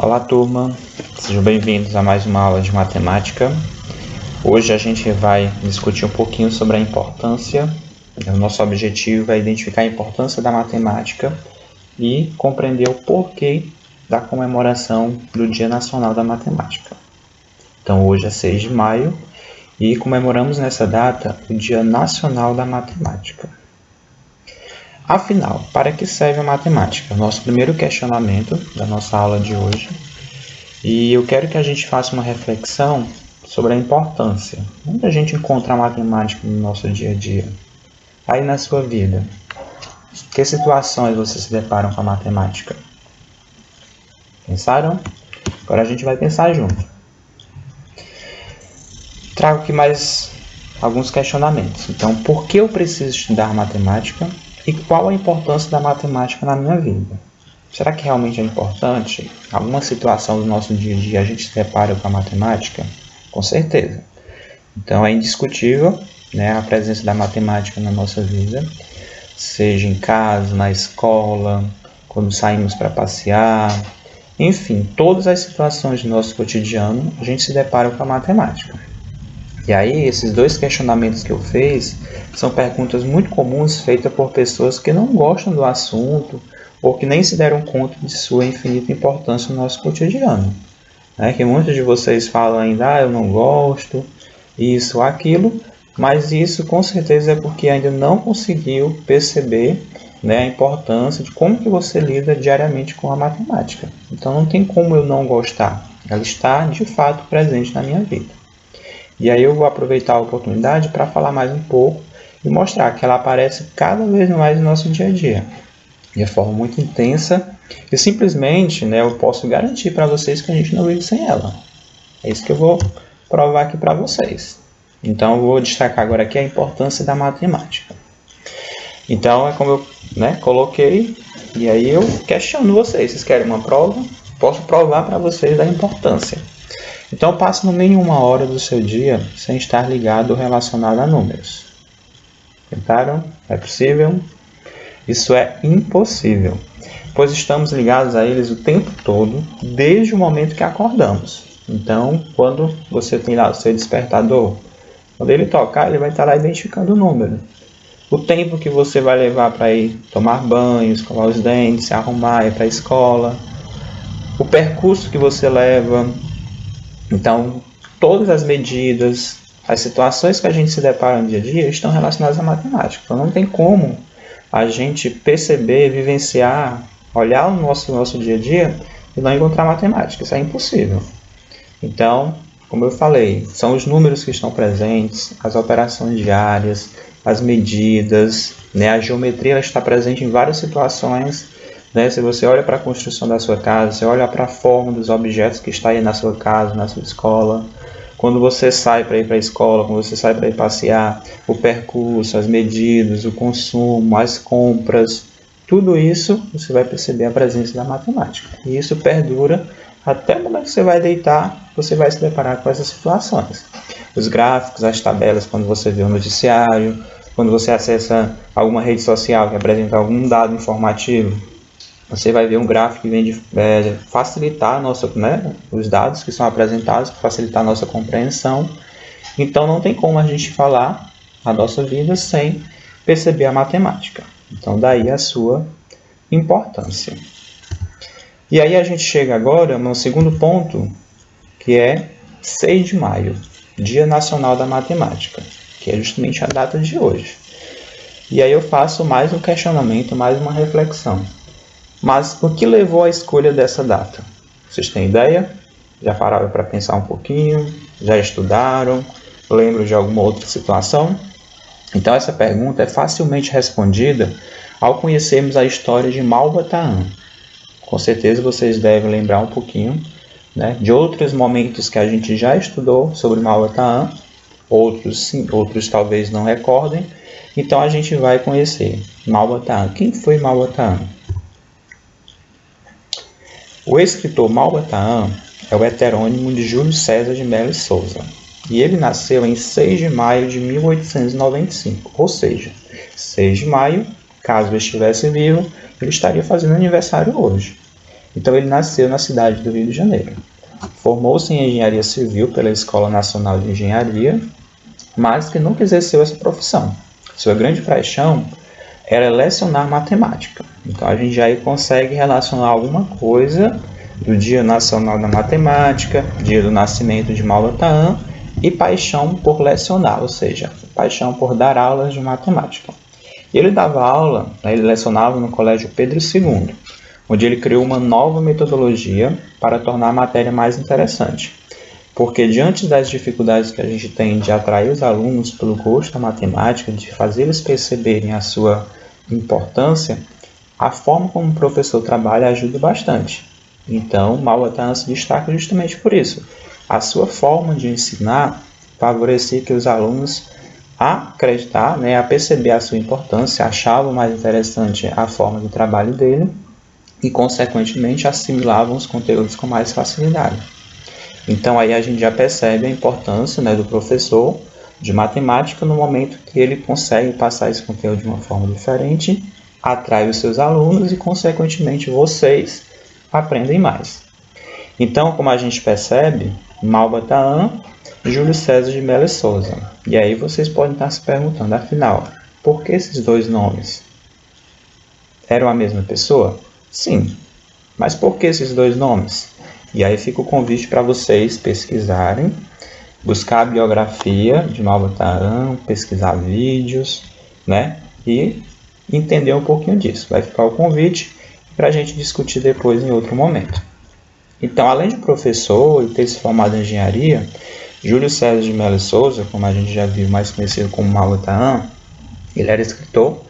Olá, turma, sejam bem-vindos a mais uma aula de matemática. Hoje a gente vai discutir um pouquinho sobre a importância. O nosso objetivo é identificar a importância da matemática e compreender o porquê da comemoração do Dia Nacional da Matemática. Então, hoje é 6 de maio e comemoramos nessa data o Dia Nacional da Matemática. Afinal, para que serve a matemática? Nosso primeiro questionamento da nossa aula de hoje. E eu quero que a gente faça uma reflexão sobre a importância. Onde a gente encontra a matemática no nosso dia a dia? Aí na sua vida, que situações você se deparam com a matemática? Pensaram? Agora a gente vai pensar junto. Trago aqui mais alguns questionamentos. Então, por que eu preciso estudar matemática? E qual a importância da matemática na minha vida? Será que realmente é importante? Alguma situação do nosso dia a dia a gente se depara com a matemática? Com certeza. Então é indiscutível, né, a presença da matemática na nossa vida, seja em casa, na escola, quando saímos para passear, enfim, todas as situações do nosso cotidiano a gente se depara com a matemática. E aí, esses dois questionamentos que eu fiz são perguntas muito comuns feitas por pessoas que não gostam do assunto ou que nem se deram conta de sua infinita importância no nosso cotidiano. Que muitos de vocês falam ainda, eu não gosto, isso, aquilo, mas isso com certeza é porque ainda não conseguiu perceber, a importância de como que você lida diariamente com a matemática. Então não tem como eu não gostar, ela está de fato presente na minha vida. E aí eu vou aproveitar a oportunidade para falar mais um pouco e mostrar que ela aparece cada vez mais no nosso dia a dia, de forma muito intensa, e simplesmente eu posso garantir para vocês que a gente não vive sem ela. É isso que eu vou provar aqui para vocês. Então eu vou destacar agora aqui a importância da matemática. Então é como eu coloquei, e aí eu questiono vocês. Vocês querem uma prova? Posso provar para vocês da importância. Então, passe no mínimo 1 hora do seu dia sem estar ligado ou relacionado a números. Tentaram? É possível? Isso é impossível, pois estamos ligados a eles o tempo todo, desde o momento que acordamos. Então, quando você tem lá o seu despertador, quando ele tocar, ele vai estar lá identificando o número. O tempo que você vai levar para ir tomar banho, escovar os dentes, se arrumar, ir para a escola. O percurso que você leva. Então, todas as medidas, as situações que a gente se depara no dia a dia estão relacionadas à matemática. Então, não tem como a gente perceber, vivenciar, olhar o nosso dia a dia e não encontrar matemática. Isso é impossível. Então, como eu falei, são os números que estão presentes, as operações diárias, as medidas, a geometria ela está presente em várias situações. Se você olha para a construção da sua casa, você olha para a forma dos objetos que está aí na sua casa, na sua escola. Quando você sai para ir para a escola, quando você sai para ir passear, o percurso, as medidas, o consumo, as compras, tudo isso você vai perceber a presença da matemática. E isso perdura até o momento que você vai deitar, você vai se deparar com essas situações. Os gráficos, as tabelas, quando você vê o noticiário, quando você acessa alguma rede social que apresenta algum dado informativo, você vai ver um gráfico que vem de facilitar os dados que são apresentados, facilitar a nossa compreensão. Então, não tem como a gente falar a nossa vida sem perceber a matemática. Então, daí a sua importância. E aí a gente chega agora no segundo ponto, que é 6 de maio, Dia Nacional da Matemática, que é justamente a data de hoje. E aí eu faço mais um questionamento, mais uma reflexão. Mas o que levou à escolha dessa data? Vocês têm ideia? Já pararam para pensar um pouquinho? Já estudaram? Lembram de alguma outra situação? Então essa pergunta é facilmente respondida ao conhecermos a história de Malba-Tahan. Com certeza vocês devem lembrar um pouquinho de outros momentos que a gente já estudou sobre Malba-Tahan. Outros sim, outros talvez não recordem. Então a gente vai conhecer Malba-Tahan. Quem foi Malba-Tahan? O escritor Malba-Tahan é o heterônimo de Júlio César de Melo e Souza, e ele nasceu em 6 de maio de 1895, ou seja, 6 de maio, caso ele estivesse vivo, ele estaria fazendo aniversário hoje. Então ele nasceu na cidade do Rio de Janeiro. Formou-se em engenharia civil pela Escola Nacional de Engenharia, mas que nunca exerceu essa profissão. Sua grande paixão era lecionar matemática. Então a gente já aí consegue relacionar alguma coisa do Dia Nacional da Matemática, dia do nascimento de Mauva Tahan, e paixão por lecionar, ou seja, paixão por dar aulas de matemática. E ele dava aula, ele lecionava no Colégio Pedro II, onde ele criou uma nova metodologia para tornar a matéria mais interessante. Porque diante das dificuldades que a gente tem de atrair os alunos pelo gosto da matemática, de fazer eles perceberem a sua importância, a forma como o professor trabalha ajuda bastante. Então, Mauva Tahan se destaca justamente por isso. A sua forma de ensinar favorecia que os alunos a acreditar, a perceber a sua importância, achavam mais interessante a forma de trabalho dele e, consequentemente, assimilavam os conteúdos com mais facilidade. Então, aí a gente já percebe a importância do professor de matemática no momento que ele consegue passar esse conteúdo de uma forma diferente, atrai os seus alunos e, consequentemente, vocês aprendem mais. Então, como a gente percebe, Mauva Tahan, Júlio César de Mello e Souza. E aí vocês podem estar se perguntando, afinal, por que esses dois nomes? Eram a mesma pessoa? Sim. Mas por que esses dois nomes? E aí fica o convite para vocês pesquisarem, buscar a biografia de Mauva Tahan, pesquisar vídeos, e entender um pouquinho disso. Vai ficar o convite para a gente discutir depois em outro momento. Então, além de professor e ter se formado em engenharia, Júlio César de Mello e Souza, como a gente já viu, mais conhecido como Mauva Tahan, ele era escritor,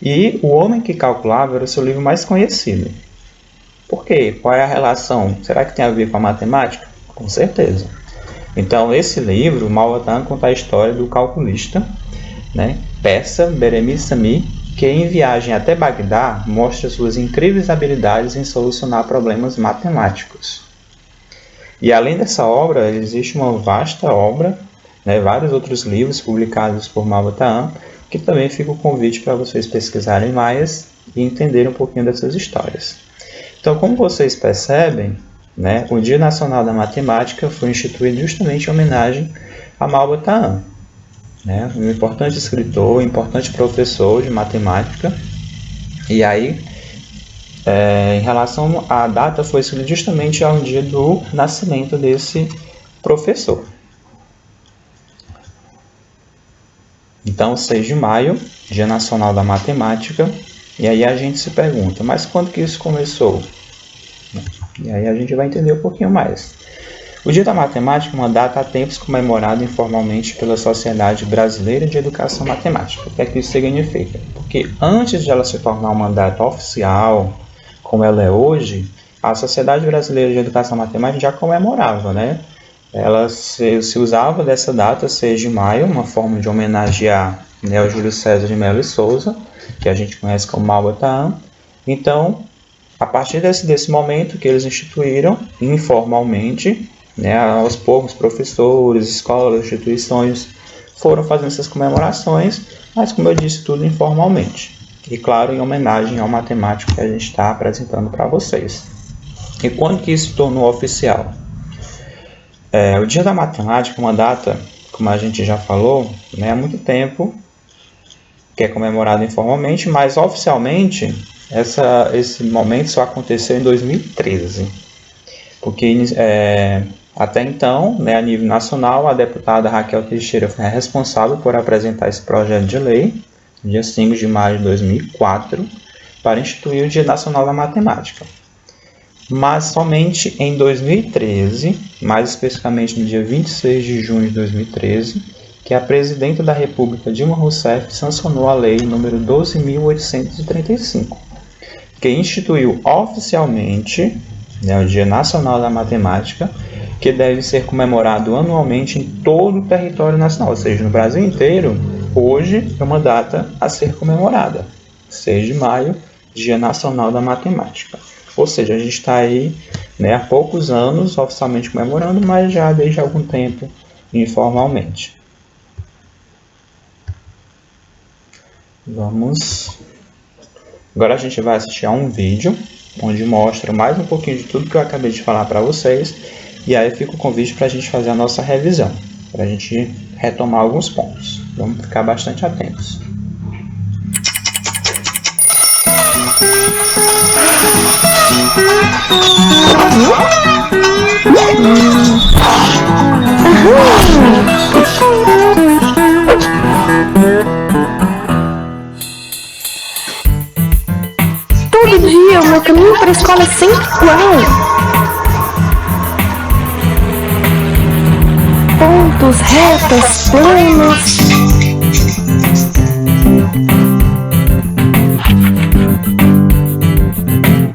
e O Homem que Calculava era o seu livro mais conhecido. Por quê? Qual é a relação? Será que tem a ver com a matemática? Com certeza. Então, esse livro, Mauva Tahan, conta a história do calculista, persa Beremiz Sami, que em viagem até Bagdá mostra suas incríveis habilidades em solucionar problemas matemáticos. E além dessa obra, existe uma vasta obra, vários outros livros publicados por Mauva Tahan, que também fica o convite para vocês pesquisarem mais e entenderem um pouquinho dessas histórias. Então, como vocês percebem, o Dia Nacional da Matemática foi instituído justamente em homenagem a Mauva Tahan, um importante escritor, um importante professor de matemática. E aí, em relação à data, foi escolhido justamente ao dia do nascimento desse professor. Então, 6 de maio, Dia Nacional da Matemática. E aí a gente se pergunta, mas quando que isso começou? E aí a gente vai entender um pouquinho mais. O Dia da Matemática é uma data há tempos comemorada informalmente pela Sociedade Brasileira de Educação Matemática. O que é que isso significa? Porque antes de ela se tornar uma data oficial, como ela é hoje, a Sociedade Brasileira de Educação Matemática já comemorava, Ela se usava dessa data, 6 de maio, uma forma de homenagear o Júlio César de Mello e Souza, que a gente conhece como Mauva Tahan. Então, a partir desse momento que eles instituíram, informalmente, aos poucos, professores, escolas, instituições foram fazendo essas comemorações, mas, como eu disse, tudo informalmente. E, claro, em homenagem ao matemático que a gente está apresentando para vocês. E quando que isso se tornou oficial? O Dia da Matemática é uma data, como a gente já falou, há muito tempo, que é comemorado informalmente, mas oficialmente esse momento só aconteceu em 2013. Porque até então, a nível nacional, a deputada Raquel Teixeira foi responsável por apresentar esse projeto de lei, no dia 5 de maio de 2004, para instituir o Dia Nacional da Matemática. Mas somente em 2013, mais especificamente no dia 26 de junho de 2013, que a presidenta da República, Dilma Rousseff, sancionou a lei número 12.835, que instituiu oficialmente o Dia Nacional da Matemática, que deve ser comemorado anualmente em todo o território nacional, ou seja, no Brasil inteiro. Hoje é uma data a ser comemorada, 6 de maio, Dia Nacional da Matemática. Ou seja, a gente está aí há poucos anos oficialmente comemorando, mas já desde algum tempo informalmente. Agora a gente vai assistir a um vídeo onde mostra mais um pouquinho de tudo que eu acabei de falar para vocês, e aí fica o convite para a gente fazer a nossa revisão, para a gente retomar alguns pontos. Vamos ficar bastante atentos. Todo dia o meu caminho para a escola é sempre igual. Pontos, retas, planos.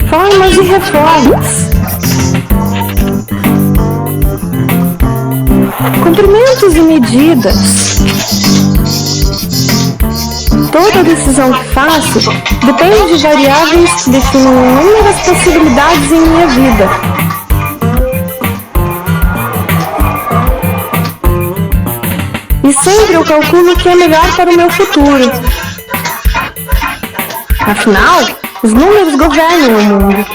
Formas e reformas. Comprimentos e medidas. Toda decisão que faço depende de variáveis que definem inúmeras possibilidades em minha vida. E sempre eu calculo o que é melhor para o meu futuro. Afinal, os números governam o mundo.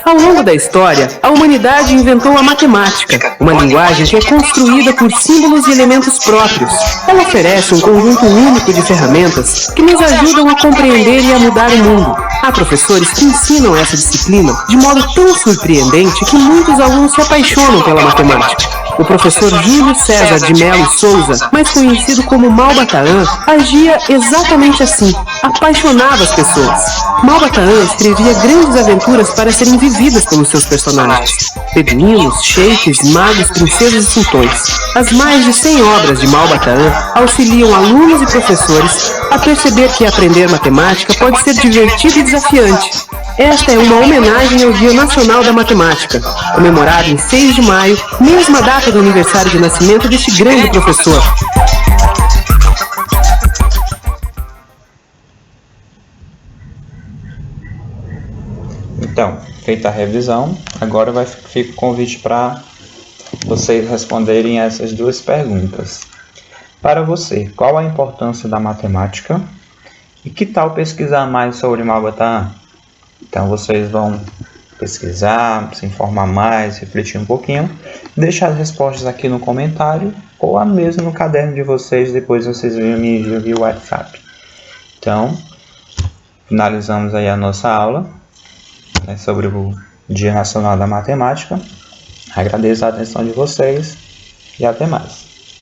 Ao longo da história, a humanidade inventou a matemática, uma linguagem que é construída por símbolos e elementos próprios. Ela oferece um conjunto único de ferramentas que nos ajudam a compreender e a mudar o mundo. Há professores que ensinam essa disciplina de modo tão surpreendente que muitos alunos se apaixonam pela matemática. O professor Júlio César de Melo Souza, mais conhecido como Malba-Tahan, agia exatamente assim, apaixonava as pessoas. Malba-Tahan escrevia grandes aventuras para serem vividas pelos seus personagens. Beduínos, sheiks, magos, princesas e sultões. As mais de 100 obras de Malba-Tahan auxiliam alunos e professores a perceber que aprender matemática pode ser divertido e desafiante. Esta é uma homenagem ao Dia Nacional da Matemática, comemorado em 6 de maio, mesma data do aniversário de nascimento deste grande professor. Então, feita a revisão, agora fica o convite para vocês responderem essas duas perguntas. Para você, qual a importância da matemática? E que tal pesquisar mais sobre Malba-Tahan? Então vocês vão pesquisar, se informar mais, refletir um pouquinho, deixar as respostas aqui no comentário ou mesmo no caderno de vocês, depois vocês me enviam via WhatsApp. Então, finalizamos aí a nossa aula, né, sobre o Dia Nacional da Matemática. Agradeço a atenção de vocês e até mais.